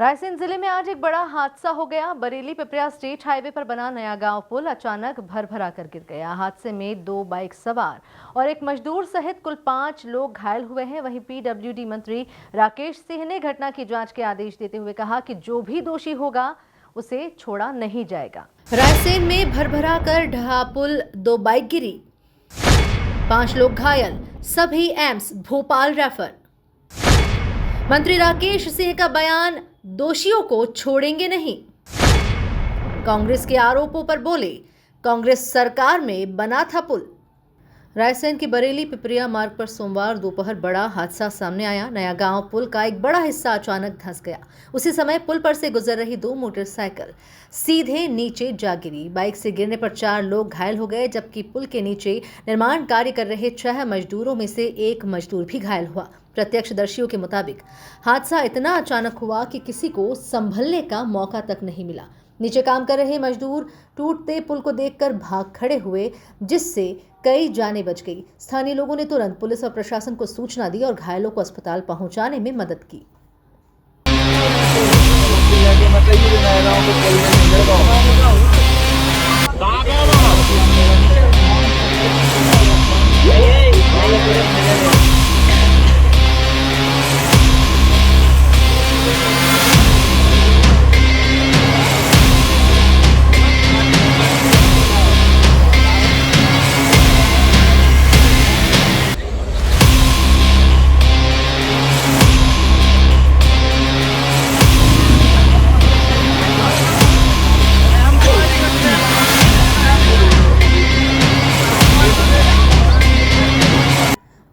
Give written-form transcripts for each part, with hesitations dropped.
रायसेन जिले में आज एक बड़ा हादसा हो गया। बरेली पिपरिया स्टेट हाईवे पर बना नया गांव पुल अचानक भर-भरा कर गिर गया। हादसे में 2 बाइक सवार और एक मजदूर सहित कुल 5 लोग घायल हुए हैं। वहीं पीडब्ल्यूडी मंत्री राकेश सिंह ने घटना की जांच के आदेश देते हुए कहा कि जो भी दोषी होगा उसे छोड़ा नहीं जाएगा। रायसेन में भर-भरा कर ढहा पुल, 2 बाइक गिरी, 5 लोग घायल, सभी एम्स भोपाल रेफर। मंत्री राकेश सिंह का बयान, दोषियों को छोड़ेंगे नहीं। कांग्रेस के आरोपों पर बोले, कांग्रेस सरकार में बना था पुल। रायसेन की बरेली पिपरिया मार्ग पर सोमवार दोपहर बड़ा हादसा सामने आया। नया गांव पुल का एक बड़ा हिस्सा अचानक धंस गया। उसी समय पुल पर से गुजर रही 2 मोटरसाइकिल सीधे नीचे जा गिरी। बाइक से गिरने पर 4 लोग घायल हो गए, जबकि पुल के नीचे निर्माण कार्य कर रहे 6 मजदूरों में से 1 मजदूर भी घायल हुआ। प्रत्यक्षदर्शियों के मुताबिक हादसा इतना अचानक हुआ कि किसी को संभलने का मौका तक नहीं मिला। नीचे काम कर रहे मजदूर टूटते पुल को देखकर भाग खड़े हुए, जिससे कई जानें बच गई। स्थानीय लोगों ने तुरंत पुलिस और प्रशासन को सूचना दी और घायलों को अस्पताल पहुंचाने में मदद की।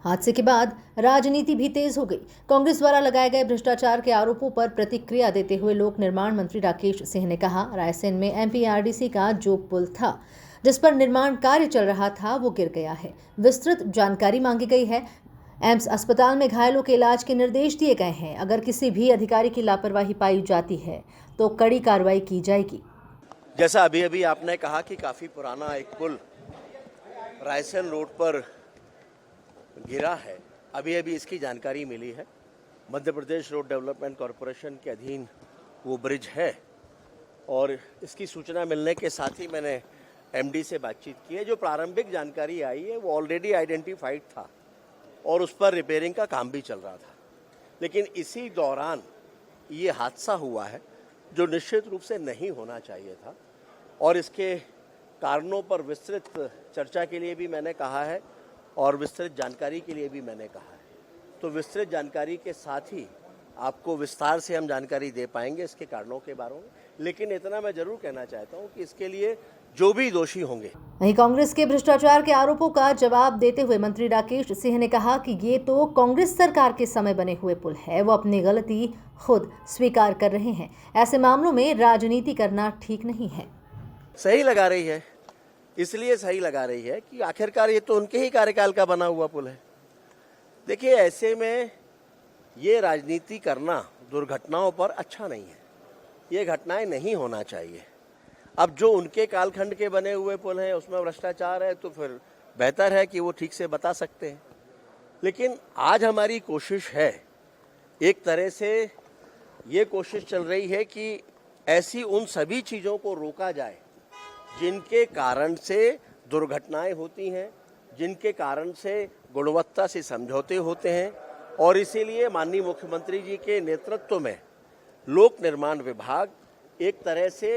हादसे के बाद राजनीति भी तेज हो गई। कांग्रेस द्वारा लगाए गए भ्रष्टाचार के आरोपों पर प्रतिक्रिया देते हुए लोक निर्माण मंत्री राकेश सिंह ने कहा, रायसेन में एमपीआरडीसी का जो पुल था जिस पर निर्माण कार्य चल रहा था वो गिर गया है। विस्तृत जानकारी मांगी गई है। एम्स अस्पताल में घायलों के इलाज के निर्देश दिए गए हैं। अगर किसी भी अधिकारी की लापरवाही पाई जाती है तो कड़ी कार्रवाई की जाएगी। जैसा अभी अभी आपने कहा कि काफी पुराना एक पुल रायसेन रोड पर गिरा है, अभी अभी इसकी जानकारी मिली है। Madhya Pradesh road development corporation के अधीन वो ब्रिज है और इसकी सूचना मिलने के साथ ही मैंने एमडी से बातचीत की है। जो प्रारंभिक जानकारी आई है वो ऑलरेडी आइडेंटिफाइड था और उस पर रिपेयरिंग का काम भी चल रहा था, लेकिन इसी दौरान ये हादसा हुआ है जो निश्चित रूप से नहीं होना चाहिए था। और इसके कारणों पर विस्तृत चर्चा के लिए भी मैंने कहा है और विस्तृत जानकारी के लिए भी मैंने कहा है। तो विस्तृत जानकारी के साथ ही आपको विस्तार से हम जानकारी दे पाएंगे इसके कारणों के बारे में, लेकिन इतना मैं जरूर कहना चाहता हूं कि इसके लिए जो भी दोषी होंगे। वहीं कांग्रेस के भ्रष्टाचार के आरोपों का जवाब देते हुए मंत्री राकेश सिंह ने कहा कि ये तो कांग्रेस सरकार के समय बने हुए पुल है, वो अपनी गलती खुद स्वीकार कर रहे हैं। ऐसे मामलों में राजनीति करना ठीक नहीं है। सही लगा रही है, इसलिए सही लगा रही है कि आखिरकार ये तो उनके ही कार्यकाल का बना हुआ पुल है। देखिए, ऐसे में ये राजनीति करना दुर्घटनाओं पर अच्छा नहीं है। ये घटनाएं नहीं होना चाहिए। अब जो उनके कालखंड के बने हुए पुल हैं उसमें भ्रष्टाचार है तो फिर बेहतर है कि वो ठीक से बता सकते हैं। लेकिन आज हमारी कोशिश है, एक तरह से ये कोशिश चल रही है कि ऐसी उन सभी चीज़ों को रोका जाए जिनके कारण से दुर्घटनाएं होती हैं, जिनके कारण से गुणवत्ता से समझौते होते हैं। और इसीलिए माननीय मुख्यमंत्री जी के नेतृत्व में लोक निर्माण विभाग एक तरह से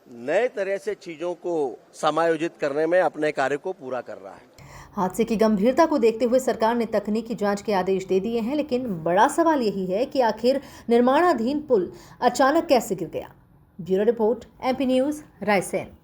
नए तरह से चीज़ों को समायोजित करने में अपने कार्य को पूरा कर रहा है। हादसे की गंभीरता को देखते हुए सरकार ने तकनीकी जांच के आदेश दे दिए हैं, लेकिन बड़ा सवाल यही है कि आखिर निर्माणाधीन पुल अचानक कैसे गिर गया। Bureau report, MP news, Raisen.